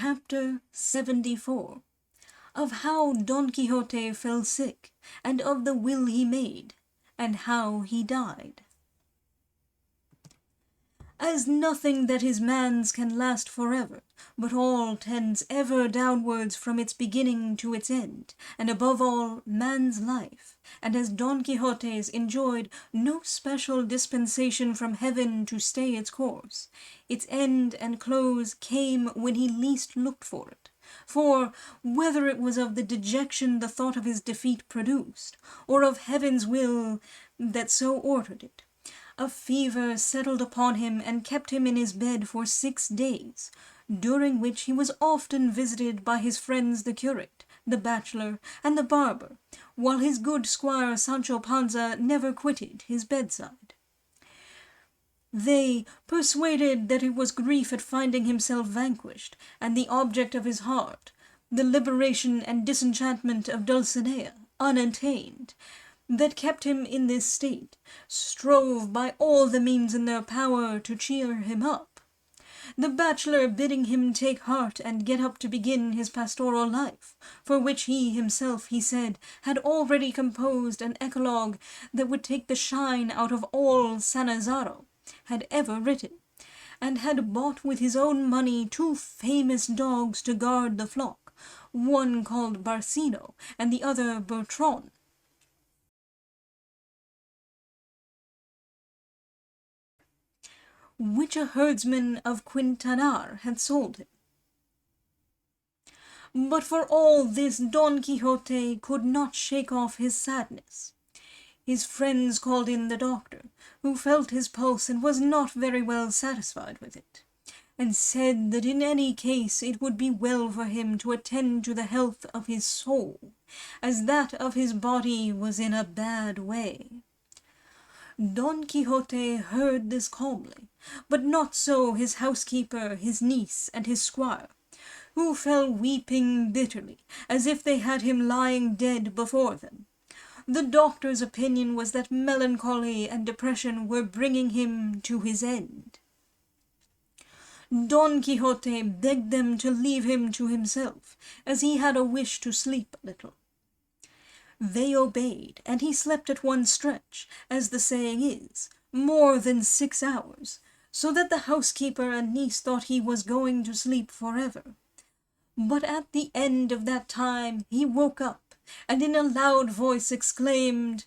Chapter 74 of how Don Quixote fell sick, and of the will he made, and how he died. As nothing that is man's can last forever, but all tends ever downwards from its beginning to its end, and above all man's life, and as Don Quixote's enjoyed no special dispensation from heaven to stay its course, its end and close came when he least looked for it. For, whether it was of the dejection the thought of his defeat produced, or of heaven's will that so ordered it, a fever settled upon him and kept him in his bed for 6 days, during which he was often visited by his friends the curate, the bachelor, and the barber, while his good squire Sancho Panza never quitted his bedside. They, persuaded that it was grief at finding himself vanquished, and the object of his heart, the liberation and disenchantment of Dulcinea, unattained, that kept him in this state, strove by all the means in their power to cheer him up, the bachelor bidding him take heart and get up to begin his pastoral life, for which he himself, he said, had already composed an eclogue that would take the shine out of all Sanazzaro had ever written, and had bought with his own money 2 famous dogs to guard the flock, one called Barcino, and the other Bertrand, which a herdsman of Quintanar had sold him. But for all this Don Quixote could not shake off his sadness. His friends called in the doctor, who felt his pulse and was not very well satisfied with it, and said that in any case it would be well for him to attend to the health of his soul, as that of his body was in a bad way. Don Quixote heard this calmly, but not so his housekeeper, his niece, and his squire, who fell weeping bitterly, as if they had him lying dead before them. The doctor's opinion was that melancholy and depression were bringing him to his end. Don Quixote begged them to leave him to himself, as he had a wish to sleep a little. They obeyed, and he slept at one stretch, as the saying is, more than 6 hours, so that the housekeeper and niece thought he was going to sleep forever. But at the end of that time he woke up, and in a loud voice exclaimed,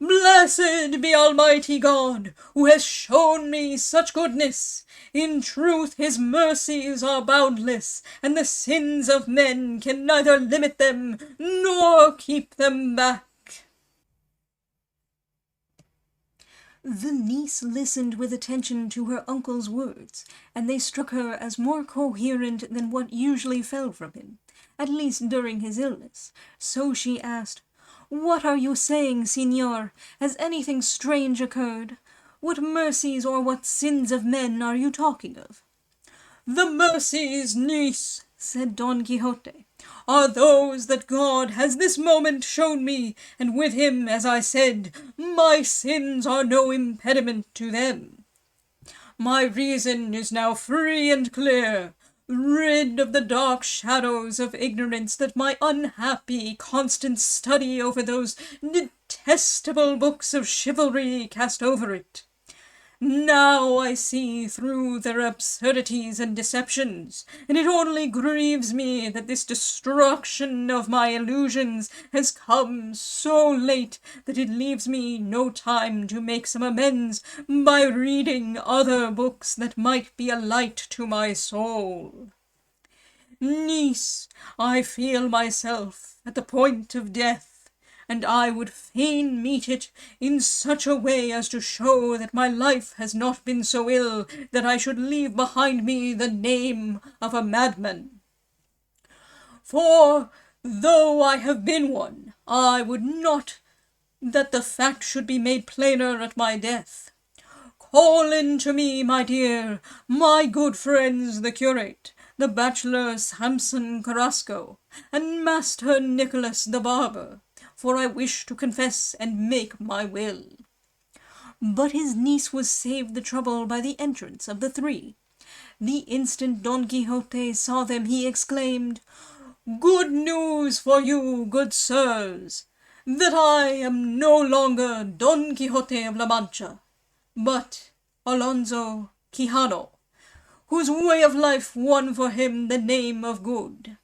"Blessed be Almighty God, who has shown me such goodness! In truth his mercies are boundless, and the sins of men can neither limit them nor keep them back." The niece listened with attention to her uncle's words, and they struck her as more coherent than what usually fell from him, at least during his illness. So she asked, "What are you saying, Signor? Has anything strange occurred? What mercies or what sins of men are you talking of?" "The mercies, niece," said Don Quixote, "are those that God has this moment shown me, and with him, as I said, my sins are no impediment to them. My reason is now free and clear, rid of the dark shadows of ignorance that my unhappy constant study over those detestable books of chivalry cast over it. Now I see through their absurdities and deceptions, and it only grieves me that this destruction of my illusions has come so late that it leaves me no time to make some amends by reading other books that might be a light to my soul. Niece, I feel myself at the point of death, and I would fain meet it in such a way as to show that my life has not been so ill that I should leave behind me the name of a madman. For, though I have been one, I would not that the fact should be made plainer at my death. Call in to me, my dear, my good friends the curate, the bachelor Samson Carrasco, and Master Nicholas the barber, for I wish to confess and make my will." But his niece was saved the trouble by the entrance of the 3, The instant Don Quixote saw them, he exclaimed, "Good news for you, good sirs, that I am no longer Don Quixote of La Mancha, but Alonso Quijano, whose way of life won for him the name of good.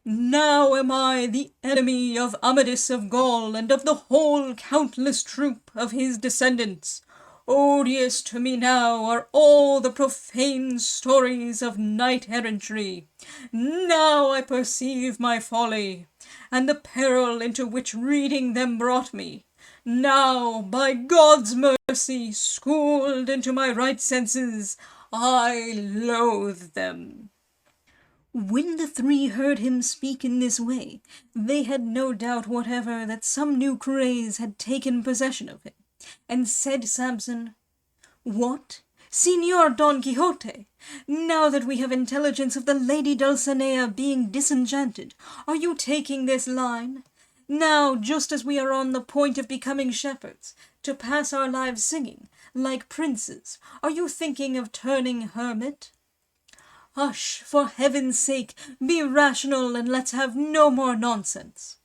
Now am I the enemy of Amadis of Gaul and of the whole countless troop of his descendants. Odious to me now are all the profane stories of knight-errantry. Now I perceive my folly, and the peril into which reading them brought me. Now, by God's mercy, schooled into my right senses, I loathe them." When the three heard him speak in this way, they had no doubt whatever that some new craze had taken possession of him, and said Samson, "What, Señor Don Quixote, now that we have intelligence of the Lady Dulcinea being disenchanted, are you taking this line? Now, just as we are on the point of becoming shepherds, to pass our lives singing, like princes, are you thinking of turning hermit? Hush, for heaven's sake, be rational, and let's have no more nonsense."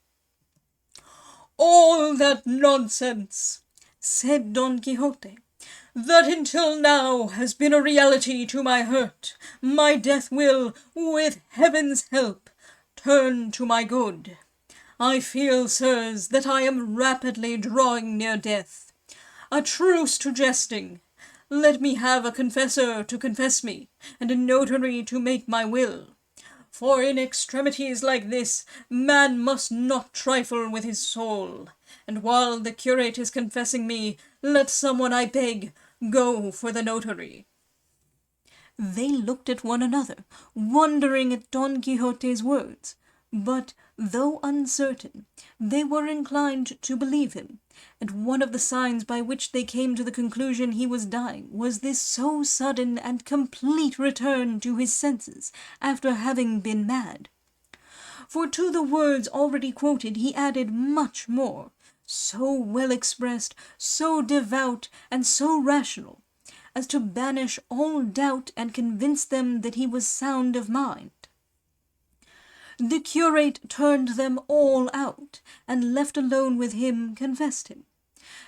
"All that nonsense," said Don Quixote, "that until now has been a reality to my hurt, my death will, with heaven's help, turn to my good. I feel, sirs, that I am rapidly drawing near death. A truce to jesting. Let me have a confessor to confess me, and a notary to make my will. For in extremities like this, man must not trifle with his soul. And while the curate is confessing me, let someone, I beg, go for the notary." They looked at one another, wondering at Don Quixote's words, but, though uncertain, they were inclined to believe him, and one of the signs by which they came to the conclusion he was dying was this so sudden and complete return to his senses after having been mad. For to the words already quoted he added much more, so well expressed, so devout, and so rational, as to banish all doubt and convince them that he was sound of mind. The curate turned them all out, and left alone with him, confessed him.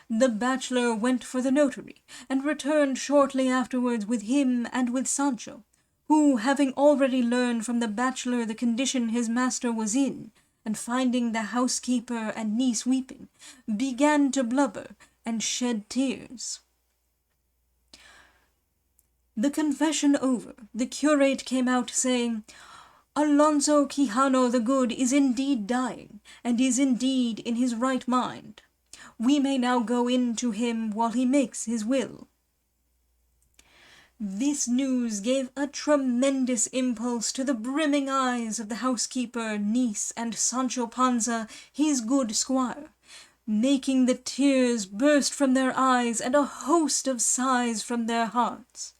The bachelor went for the notary, and returned shortly afterwards with him and with Sancho, who, having already learned from the bachelor the condition his master was in, and finding the housekeeper and niece weeping, began to blubber and shed tears. The confession over, the curate came out, saying, "Alonso Quijano the Good is indeed dying, and is indeed in his right mind. We may now go in to him while he makes his will." This news gave a tremendous impulse to the brimming eyes of the housekeeper, niece, and Sancho Panza, his good squire, making the tears burst from their eyes and a host of sighs from their hearts.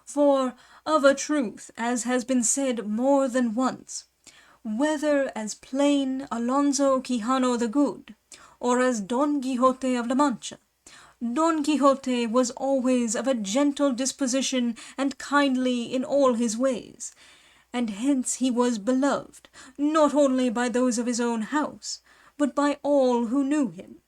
For, of a truth, as has been said more than once, whether as plain Alonso Quijano the Good, or as Don Quixote of La Mancha, Don Quixote was always of a gentle disposition and kindly in all his ways, and hence he was beloved, not only by those of his own house, but by all who knew him.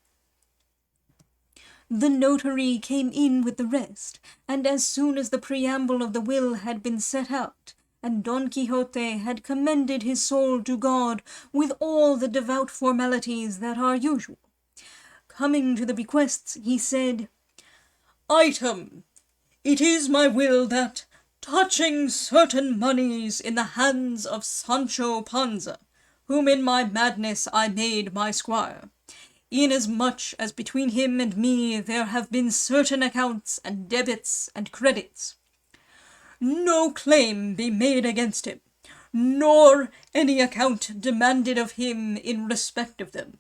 The notary came in with the rest, and as soon as the preamble of the will had been set out, and Don Quixote had commended his soul to God with all the devout formalities that are usual, coming to the bequests, he said, "Item, it is my will that, touching certain moneys in the hands of Sancho Panza, whom in my madness I made my squire, inasmuch as between him and me there have been certain accounts and debits and credits, no claim be made against him, nor any account demanded of him in respect of them,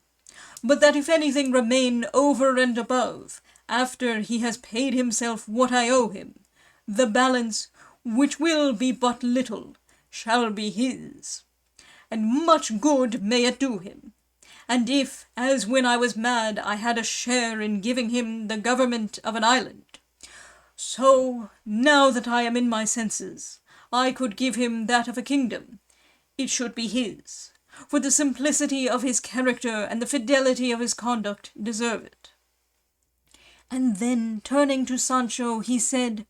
but that if anything remain over and above, after he has paid himself what I owe him, the balance, which will be but little, shall be his, and much good may it do him. And if, as when I was mad, I had a share in giving him the government of an island, So, now that I am in my senses, I could give him that of a kingdom. It should be his, for the simplicity of his character and the fidelity of his conduct deserve it." And then, turning to Sancho, he said,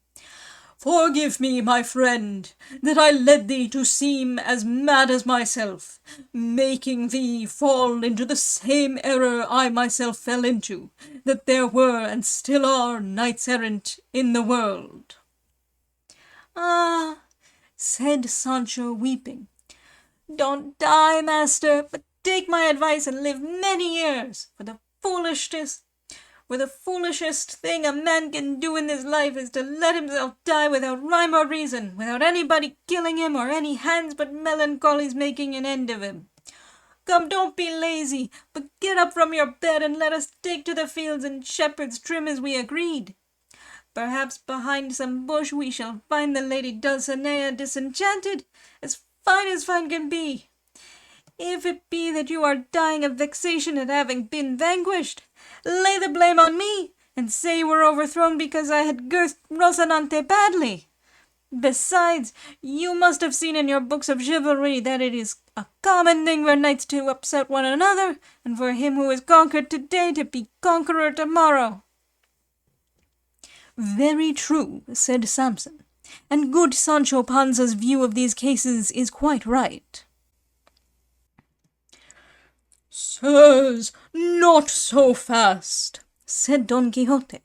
"Forgive me, my friend, that I led thee to seem as mad as myself, making thee fall into the same error I myself fell into, that there were and still are knights-errant in the world." "Ah," said Sancho, weeping, "don't die, master, but take my advice and live many years, for the foolishest thing a man can do in this life is to let himself die without rhyme or reason, without anybody killing him or any hands but melancholy's making an end of him. Come, don't be lazy, but get up from your bed and let us take to the fields and shepherd's trim as we agreed. Perhaps behind some bush we shall find the lady Dulcinea disenchanted, as fine can be. If it be that you are dying of vexation at having been vanquished, lay the blame on me, and say you were overthrown because I had girthed Rocinante badly. Besides, you must have seen in your books of chivalry that it is a common thing for knights to upset one another, and for him who is conquered today to be conqueror tomorrow." "Very true," said Samson, "and good Sancho Panza's view of these cases is quite right." "Sirs, not so fast," said Don Quixote.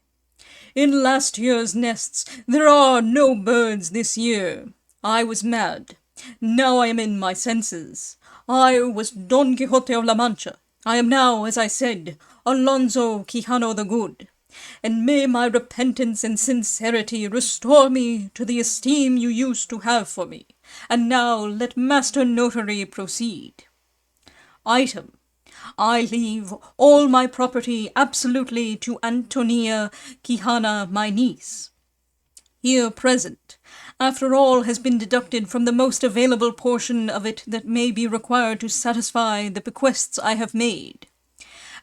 "In last year's nests there are no birds this year. I was mad. Now I am in my senses. I was Don Quixote of La Mancha. I am now, as I said, Alonso Quijano the Good. And may my repentance and sincerity restore me to the esteem you used to have for me. And now let Master Notary proceed. Item: I leave all my property absolutely to Antonia Quijana, my niece. Here present, after all has been deducted from the most available portion of it that may be required to satisfy the bequests I have made.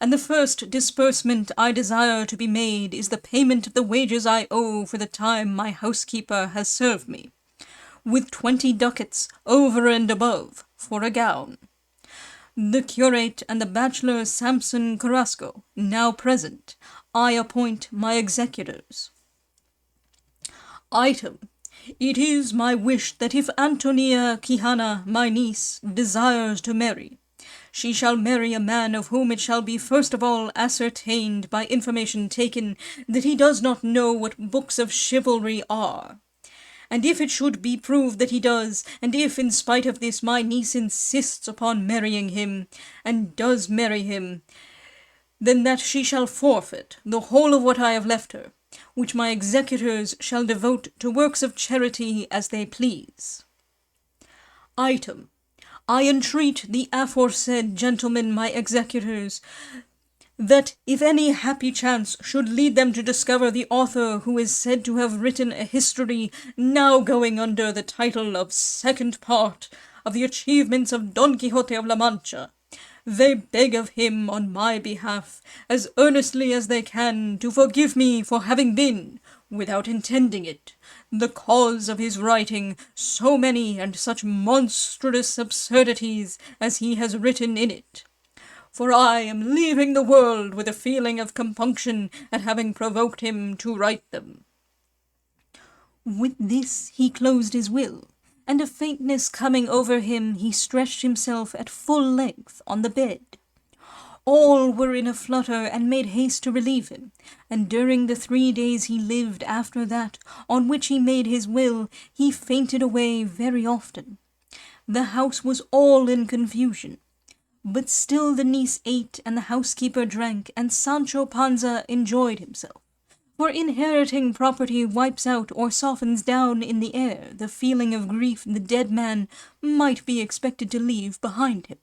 And the first disbursement I desire to be made is the payment of the wages I owe for the time my housekeeper has served me, with 20 ducats over and above for a gown. The curate and the bachelor Samson Carrasco, now present, I appoint my executors. Item: it is my wish that if Antonia Quijana, my niece, desires to marry, she shall marry a man of whom it shall be first of all ascertained by information taken that he does not know what books of chivalry are. And if it should be proved that he does, and if in spite of this my niece insists upon marrying him, and does marry him, then that she shall forfeit the whole of what I have left her, which my executors shall devote to works of charity as they please. Item: I entreat the aforesaid gentlemen my executors, that if any happy chance should lead them to discover the author who is said to have written a history now going under the title of Second Part of the Achievements of Don Quixote of La Mancha, they beg of him on my behalf, as earnestly as they can, to forgive me for having been, without intending it, the cause of his writing so many and such monstrous absurdities as he has written in it. For I am leaving the world with a feeling of compunction at having provoked him to write them." With this he closed his will, and a faintness coming over him, he stretched himself at full length on the bed. All were in a flutter and made haste to relieve him, and during the 3 days he lived after that on which he made his will, he fainted away very often. The house was all in confusion. But still the niece ate, and the housekeeper drank, and Sancho Panza enjoyed himself. For inheriting property wipes out or softens down in the air the feeling of grief the dead man might be expected to leave behind him.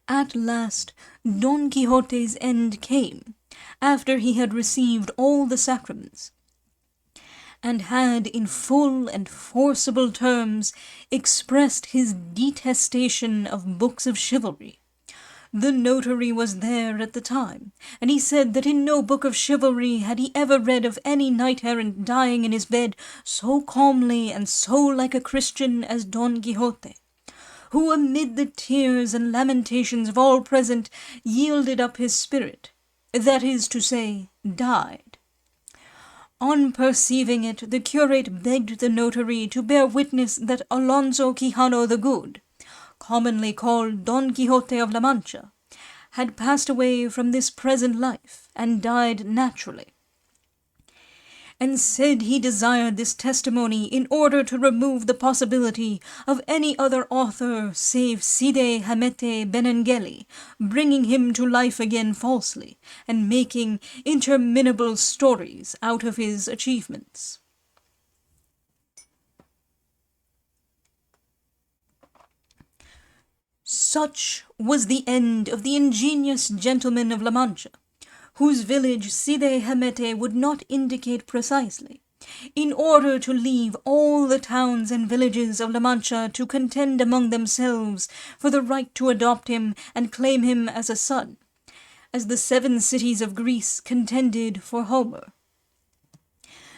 At last Don Quixote's end came, after he had received all the sacraments, and had in full and forcible terms expressed his detestation of books of chivalry, The notary was there at the time, and he said that in no book of chivalry had he ever read of any knight-errant dying in his bed so calmly and so like a Christian as Don Quixote, who amid the tears and lamentations of all present yielded up his spirit, that is to say, died. On perceiving it, the curate begged the notary to bear witness that Alonso Quijano the Good, commonly called Don Quixote of La Mancha, had passed away from this present life and died naturally, and said he desired this testimony in order to remove the possibility of any other author save Cide Hamete Benengeli bringing him to life again falsely, and making interminable stories out of his achievements. Such was the end of the ingenious gentleman of La Mancha, whose village Cide Hamete would not indicate precisely, in order to leave all the towns and villages of La Mancha to contend among themselves for the right to adopt him and claim him as a son, as the 7 cities of Greece contended for Homer.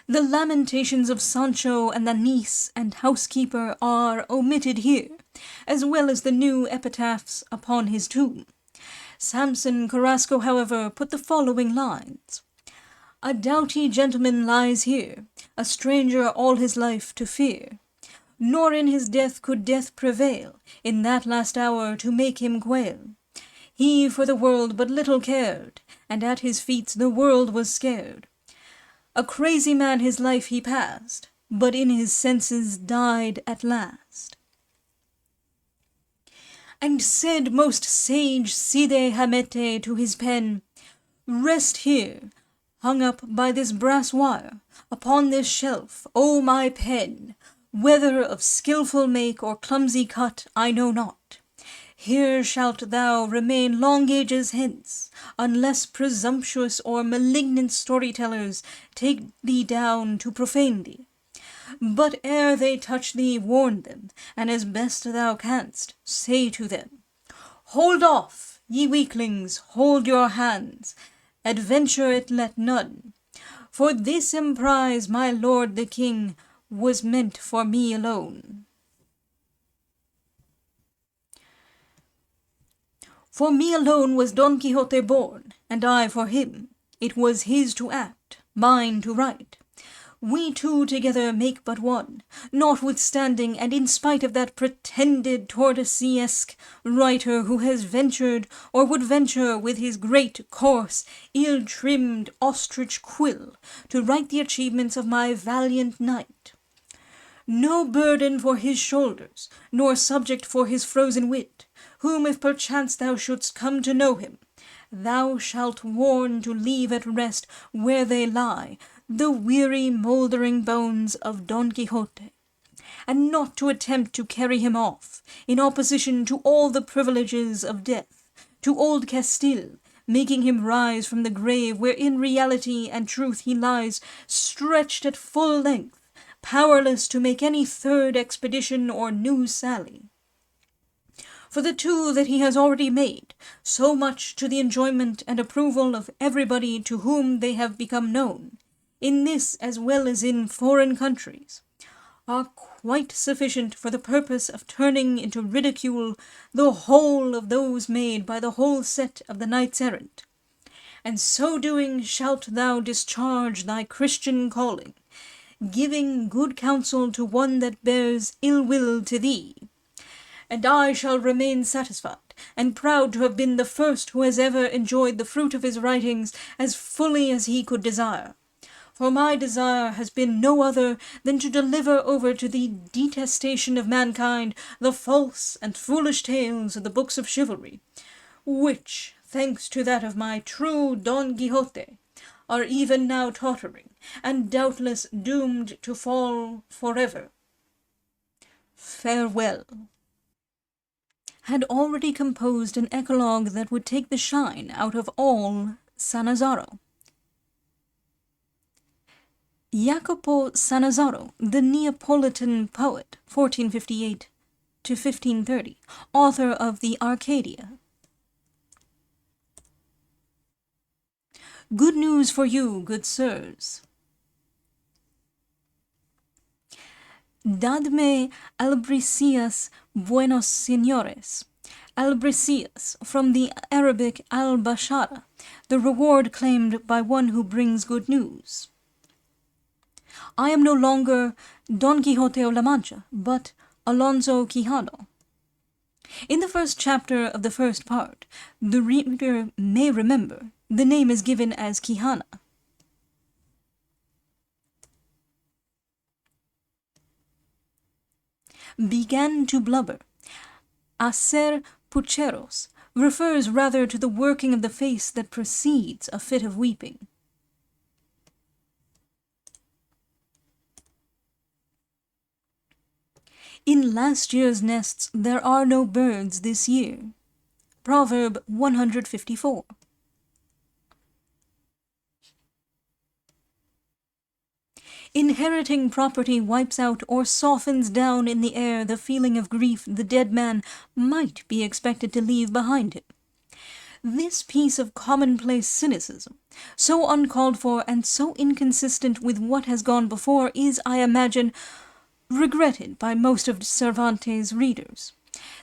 The lamentations of Sancho and the niece and housekeeper are omitted here, as well as the new epitaphs upon his tomb. Samson Carrasco, however, put the following lines: "A doughty gentleman lies here, a stranger all his life to fear. Nor in his death could death prevail, in that last hour to make him quail. He for the world but little cared, and at his feet the world was scared. A crazy man his life he passed, but in his senses died at last." And said most sage Cide Hamete to his pen, "Rest here, hung up by this brass wire, upon this shelf, O my pen, whether of skilful make or clumsy cut, I know not. Here shalt thou remain long ages hence, unless presumptuous or malignant storytellers take thee down to profane thee. But ere they touch thee, warn them, and as best thou canst, say to them, Hold off, ye weaklings, hold your hands, adventure it let none, for this emprise, my lord the king, was meant for me alone. For me alone was Don Quixote born, and I for him. It was his to act, mine to write. We two together make but one, notwithstanding and in spite of that pretended Tordesillas-esque writer who has ventured or would venture with his great, coarse, ill-trimmed ostrich quill to write the achievements of my valiant knight. No burden for his shoulders, nor subject for his frozen wit, whom if perchance thou shouldst come to know him, thou shalt warn to leave at rest where they lie, the weary mouldering bones of Don Quixote, and not to attempt to carry him off, in opposition to all the privileges of death, to old Castile, making him rise from the grave where in reality and truth he lies stretched at full length, powerless to make any third expedition or new sally. For the 2 that he has already made, so much to the enjoyment and approval of everybody to whom they have become known, in this as well as in foreign countries, are quite sufficient for the purpose of turning into ridicule the whole of those made by the whole set of the knights-errant. And so doing shalt thou discharge thy Christian calling, giving good counsel to one that bears ill will to thee. And I shall remain satisfied and proud to have been the first who has ever enjoyed the fruit of his writings as fully as he could desire. For my desire has been no other than to deliver over to the detestation of mankind the false and foolish tales of the books of chivalry, which, thanks to that of my true Don Quixote, are even now tottering, and doubtless doomed to fall forever. Farewell. Had already composed an eclogue that would take the shine out of all Sannazaro. Jacopo Sannazaro, the Neapolitan poet, 1458 to 1530, author of the Arcadia. Good news for you, good sirs. Dadme albricias, buenos señores. Albricias, from the Arabic al-bashara, the reward claimed by one who brings good news. I am no longer Don Quixote of La Mancha, but Alonso Quijano. In the first chapter of the first part, the reader may remember, the name is given as Quijana. Began to blubber. Hacer pucheros refers rather to the working of the face that precedes a fit of weeping. In last year's nests there are no birds this year. Proverb 154. Inheriting property wipes out or softens down in the air the feeling of grief the dead man might be expected to leave behind him. This piece of commonplace cynicism, so uncalled for and so inconsistent with what has gone before, is, I imagine, regretted by most of Cervantes' readers.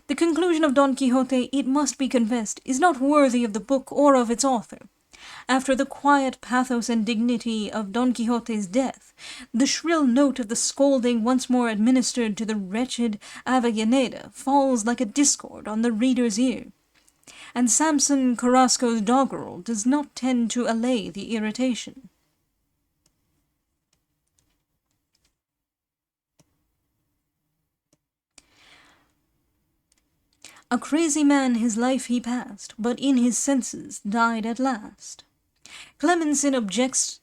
The conclusion of Don Quixote, it must be confessed, is not worthy of the book or of its author. After the quiet pathos and dignity of Don Quixote's death, the shrill note of the scolding once more administered to the wretched Avellaneda falls like a discord on the reader's ear, and Samson Carrasco's doggerel does not tend to allay the irritation. A crazy man his life he passed, but in his senses died at last. Clemensin objects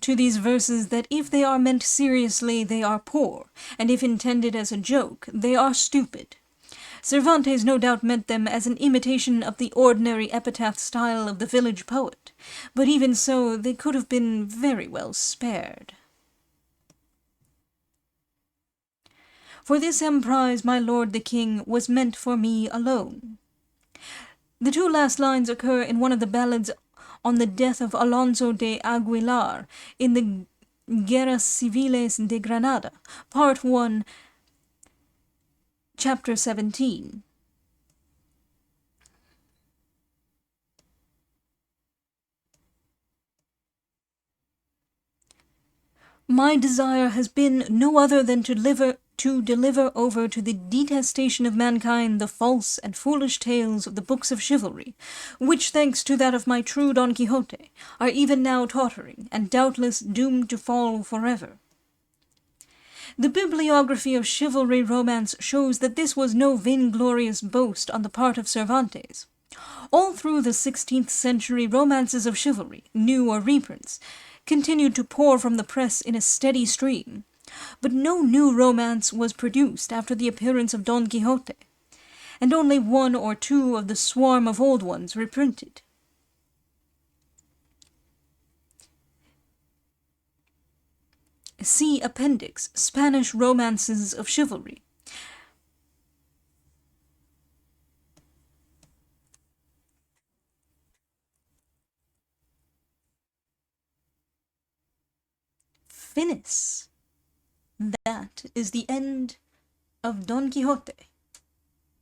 to these verses that if they are meant seriously they are poor, and if intended as a joke they are stupid. Cervantes no doubt meant them as an imitation of the ordinary epitaph style of the village poet, but even so they could have been very well spared. For this emprise, my lord the king, was meant for me alone. The two last lines occur in one of the ballads on the death of Alonso de Aguilar in the Guerras Civiles de Granada, Part 1, Chapter 17. My desire has been no other than to deliver over to the detestation of mankind the false and foolish tales of the books of chivalry, which, thanks to that of my true Don Quixote, are even now tottering, and doubtless doomed to fall forever. The bibliography of chivalry romance shows that this was no vainglorious boast on the part of Cervantes. All through the 16th century, romances of chivalry, new or reprints, continued to pour from the press in a steady stream, but no new romance was produced after the appearance of Don Quixote, and only one or two of the swarm of old ones reprinted. See Appendix, Spanish Romances of Chivalry. FINIS. That is the end of Don Quixote.